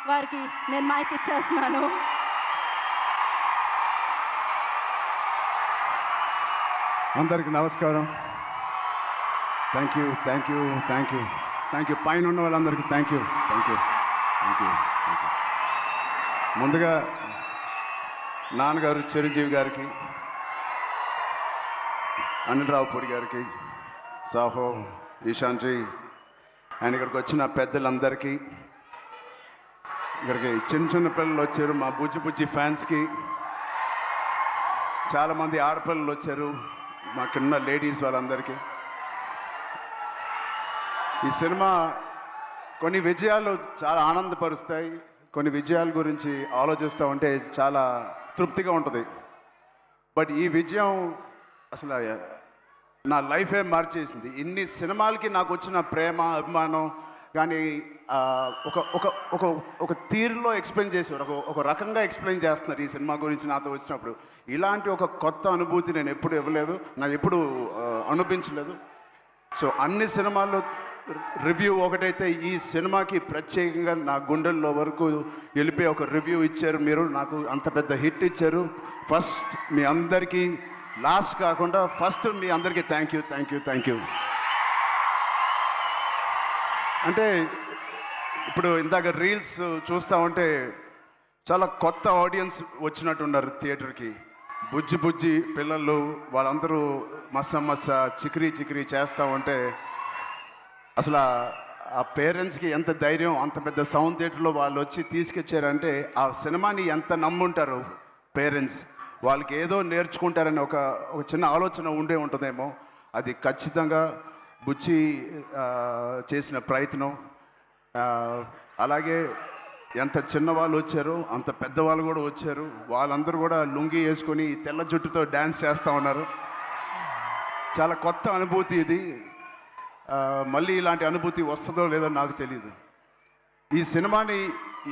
వారికి నేను మైక్ ఇచ్చేస్తున్నాను. అందరికీ నమస్కారం. Thank you thank you thank you thank you పైన ఉన్న వాళ్ళందరికీ thank you thank you thank you thank you. ముందుగా నాన్నగారు చిరంజీవి గారికి, అనిల్ రావుపూడి గారికి, సాహో, ఈశాన్జీ అండ్ ఇక్కడికి వచ్చిన పెద్దలందరికీ, ఇక్కడికి చిన్న చిన్న పిల్లలు వచ్చారు, మా బుజ్జి బుజ్జి ఫ్యాన్స్కి, చాలామంది ఆడపిల్లలు వచ్చారు, మాకున్న లేడీస్ వాళ్ళందరికీ. ఈ సినిమా కొన్ని విజయాలు చాలా ఆనందపరుస్తాయి, కొన్ని విజయాల గురించి ఆలోచిస్తూ ఉంటే చాలా తృప్తిగా ఉంటుంది. బట్ ఈ విజయం అసలు నా లైఫే మార్చేసింది. ఇన్ని సినిమాలకి నాకు వచ్చిన ప్రేమ, అభిమానం కానీ ఒక ఒక ఒక ఒక తీరులో ఎక్స్ప్లెయిన్ చేసేవారు, ఒక రకంగా ఎక్స్ప్లెయిన్ చేస్తున్నారు ఈ సినిమా గురించి నాతో వచ్చినప్పుడు. ఇలాంటి ఒక కొత్త అనుభూతి నేను ఎప్పుడు ఇవ్వలేదు, నాకు ఎప్పుడు అనిపించలేదు. సో అన్ని సినిమాల్లో రివ్యూ ఒకటైతే ఈ సినిమాకి ప్రత్యేకంగా నా గుండెల్లో వరకు వెళ్ళిపోయి ఒక రివ్యూ ఇచ్చారు మీరు, నాకు అంత పెద్ద హిట్ ఇచ్చారు. ఫస్ట్ మీ అందరికీ, లాస్ట్ కాకుండా ఫస్ట్ మీ అందరికీ thank you thank you thank you. అంటే ఇప్పుడు ఇందాక రీల్స్ చూస్తూ ఉంటే చాలా కొత్త ఆడియన్స్ వచ్చినట్టున్నారు థియేటర్కి. బుజ్జి బుజ్జి పిల్లలు వాళ్ళందరూ మస్స చికిరీ చికిరీ చేస్తూ ఉంటే అసలు ఆ పేరెంట్స్కి ఎంత ధైర్యం, అంత పెద్ద సౌండ్ థియేటర్లో వాళ్ళు వచ్చి తీసుకొచ్చారంటే ఆ సినిమాని ఎంత నమ్ముంటారు పేరెంట్స్. వాళ్ళకి ఏదో నేర్చుకుంటారని ఒక చిన్న ఆలోచన ఉండే ఉంటుందేమో. అది ఖచ్చితంగా బుచ్చి చేసిన ప్రయత్నం. అలాగే ఎంత చిన్నవాళ్ళు వచ్చారో అంత పెద్దవాళ్ళు కూడా వచ్చారు. వాళ్ళందరూ కూడా లుంగి వేసుకొని తెల్ల జుట్టుతో డ్యాన్స్ చేస్తూ ఉన్నారు. చాలా కొత్త అనుభూతి ఇది. మళ్ళీ ఇలాంటి అనుభూతి వస్తుందో లేదో నాకు తెలియదు. ఈ సినిమాని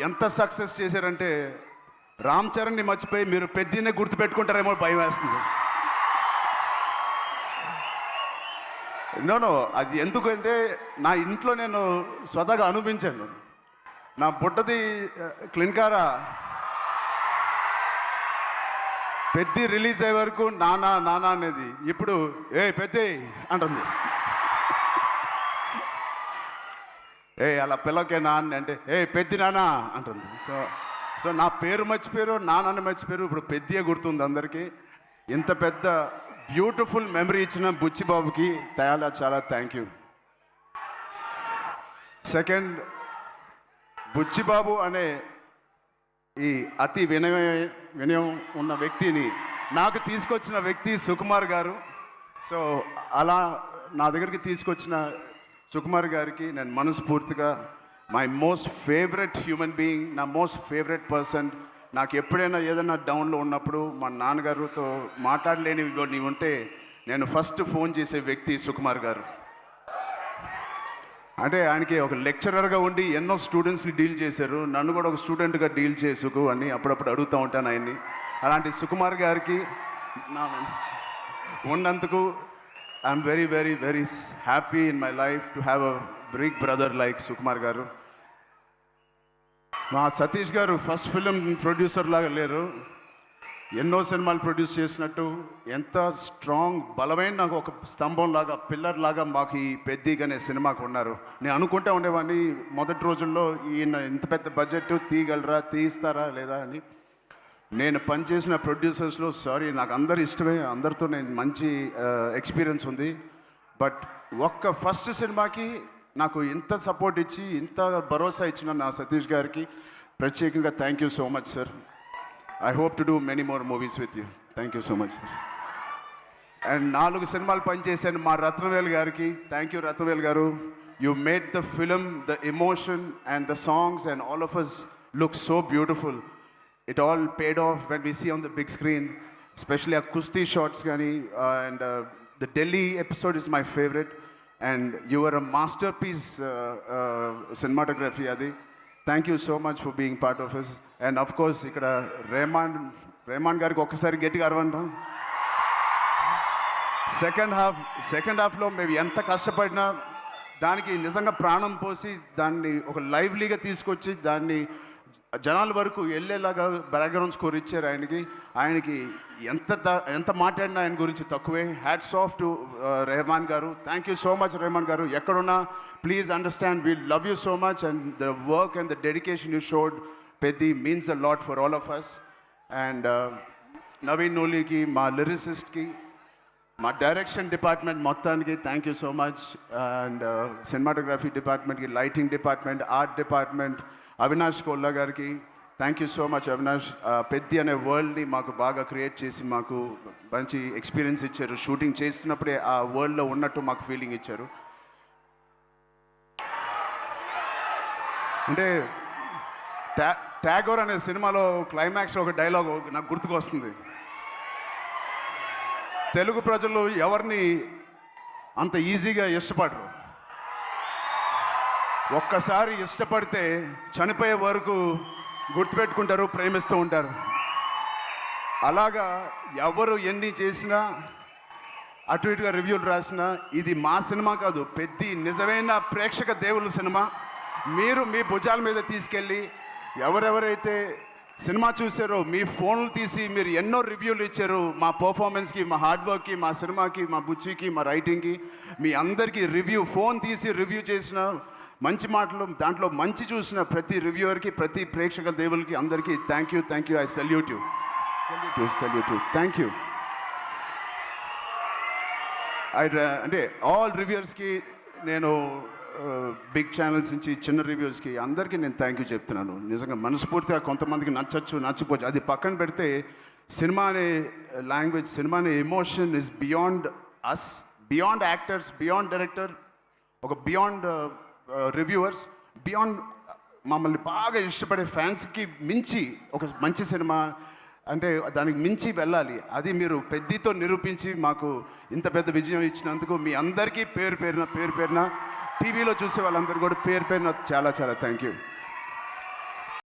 ఎంత సక్సెస్ చేశారంటే రామ్ చరణ్ని మర్చిపోయి మీరు పెద్దనే గుర్తుపెట్టుకుంటారేమో భయం వేస్తుంది. నో అది ఎందుకంటే నా ఇంట్లో నేను స్వతహాగా అనిపించాను. నా బుట్టది క్లిన్కారా పెద్ద రిలీజ్ అయ్యే వరకు నానా నానా అనేది ఇప్పుడు ఏ పెద్ద అంటుంది. అలా పిల్లకే నాన్న అంటే పెద్ద నానా అంటుంది. సో నా పేరు మర్చిపోయారు, నాన్నని మర్చిపోయారు, ఇప్పుడు పెద్దగా గుర్తుంది అందరికీ. ఇంత పెద్ద బ్యూటిఫుల్ మెమరీ ఇచ్చిన బుచ్చిబాబుకి చాలా థ్యాంక్ యూ. సెకండ్, బుచ్చిబాబు అనే ఈ అతి వినయం ఉన్న వ్యక్తిని నాకు తీసుకొచ్చిన వ్యక్తి సుకుమార్ గారు. సో అలా నా దగ్గరికి తీసుకొచ్చిన సుకుమార్ గారికి నేను మనస్ఫూర్తిగా, my most favourite human being, నా మోస్ట్ ఫేవరెట్ పర్సన్. నాకు ఎప్పుడైనా ఏదైనా డౌన్లో ఉన్నప్పుడు మా నాన్నగారితో మాట్లాడలేని నీవు ఉంటే నేను ఫస్ట్ ఫోన్ చేసే వ్యక్తి సుకుమార్ గారు. అంటే ఆయనకి ఒక లెక్చరర్గా ఉండి ఎన్నో స్టూడెంట్స్ని డీల్ చేశారు, నన్ను కూడా ఒక స్టూడెంట్గా డీల్ చేసుకు అని అప్పుడప్పుడు అడుగుతూ ఉంటాను ఆయన్ని. అలాంటి సుకుమార్ గారికి ఉన్నందుకు I'm very very very happy in my life to have a big brother like Sukumar garu. మా సతీష్ గారు ఫస్ట్ ఫిలిం ప్రొడ్యూసర్ లాగా లేరు, ఎన్నో సినిమాలు ప్రొడ్యూస్ చేసినట్టు ఎంత స్ట్రాంగ్ బలమైన ఒక స్తంభం లాగా, పిల్లర్ లాగా మాకు ఈ పెద్దగానే సినిమాకు ఉన్నారు. నేను అనుకుంటా ఉండేవాడిని మొదటి రోజుల్లో ఈయన ఇంత పెద్ద బడ్జెట్ తీయగలరా, తీస్తారా లేదా అని. నేను పనిచేసిన ప్రొడ్యూసర్స్లో నాకు అందరు ఇష్టమే, అందరితో నేను మంచి ఎక్స్పీరియన్స్ ఉంది. బట్ ఒక్క ఫస్ట్ సినిమాకి నాకు ఇంత సపోర్ట్ ఇచ్చి ఇంత భరోసా ఇచ్చిన నా సతీష్ గారికి ప్రత్యేకంగా thank you so much sir. I hope to do many more movies with you. Thank you so much sir. And 4 సినిమాలు పనిచేశాను మా రత్నవేల్ గారికి. థ్యాంక్ యూ రత్నవేల్ గారు. You made the film, the emotion and the songs and all of us look so beautiful. It all paid off when we see on the big screen, especially our Kusti shots gani, and the Delhi episode is my favorite, and you were a masterpiece cinematography adi. Thank you so much for being part of us. And of course ikkada Rehman gariki okkasari gettiga arvandam. Second హాఫ్లో మేము ఎంత కష్టపడినా దానికి నిజంగా ప్రాణం పోసి దాన్ని ఒక లైవ్లీగా తీసుకొచ్చి దాన్ని జనాల వరకు వెళ్ళేలాగా బ్యాక్గ్రౌండ్ స్కోర్ ఇచ్చారు ఆయనకి ఎంత మాట్లాడినా ఆయన గురించి తక్కువే. హ్యాట్స్ ఆఫ్ టు రెహమాన్ గారు. Thank you so much Rahman గారు. ఎక్కడున్నా please understand we love you so much and the work and the dedication you showed Peddi means a lot for all of us. And Naveen నూలికి, మా లిరిసిస్ట్కి, మా డైరెక్షన్ డిపార్ట్మెంట్ మొత్తానికి thank you so much. And cinematography డిపార్ట్మెంట్కి, lighting department, art department, Avinash Kolla గారికి thank you so much. Avinash Peddi అనే వరల్డ్ని మాకు బాగా క్రియేట్ చేసి మాకు మంచి ఎక్స్పీరియన్స్ ఇచ్చారు. షూటింగ్ చేస్తున్నప్పుడే ఆ వరల్డ్లో ఉన్నట్టు మాకు ఫీలింగ్ ఇచ్చారు. అంటే ట్యాగోర్ అనే సినిమాలో క్లైమాక్స్లో ఒక డైలాగ్ నాకు గుర్తుకొస్తుంది. తెలుగు ప్రజలు ఎవరిని అంత ఈజీగా ఇష్టపడరు. ఒక్కసారి ఇష్టపడితే చనిపోయే వరకు గుర్తుపెట్టుకుంటారు, ప్రేమిస్తూ ఉంటారు. అలాగా ఎవరు ఎన్ని చేసినా, అటు ఇటుగా రివ్యూలు రాసినా, ఇది మా సినిమా కాదు, పెద్ది నిజమైన ప్రేక్షక దేవుళ్ళ సినిమా. మీరు మీ భుజాల మీద తీసుకెళ్ళి ఎవరెవరైతే సినిమా చూసారో మీ ఫోన్లు తీసి మీరు ఎన్నో రివ్యూలు ఇచ్చారు మా పర్ఫార్మెన్స్కి, మా హార్డ్ వర్క్కి, మా సినిమాకి, మా బుచ్చికి, మా రైటింగ్కి. మీ అందరికీ ఫోన్ తీసి రివ్యూ చేసిన మంచి మాటలు, దాంట్లో మంచి చూసిన ప్రతి రివ్యూవర్కి, ప్రతి ప్రేక్షక దేవులకి అందరికీ thank you. I salute you. Thank you. అంటే ఆల్ రివ్యూవర్స్కి నేను బిగ్ ఛానల్స్ నుంచి చిన్న రివ్యూస్కి అందరికీ నేను థ్యాంక్ యూ చెప్తున్నాను. నిజంగా మనస్ఫూర్తిగా. కొంతమందికి నచ్చపోవచ్చు, అది పక్కన పెడితే సినిమా అనే లాంగ్వేజ్, సినిమా అనే emotion is beyond us, beyond actors, beyond director, ఒక బియాండ్ రివ్యూవర్స్, బియాండ్ మమ్మల్ని బాగా ఇష్టపడే ఫ్యాన్స్కి మించి ఒక మంచి సినిమా అంటే దానికి మించి వెళ్ళాలి. అది మీరు పెద్దితో నిరూపించి మాకు ఇంత పెద్ద విజయం ఇచ్చినందుకు మీ అందరికీ పేరు పేరున టీవీలో చూసే వాళ్ళందరూ కూడా పేరు పేరున చాలా థ్యాంక్ యూ.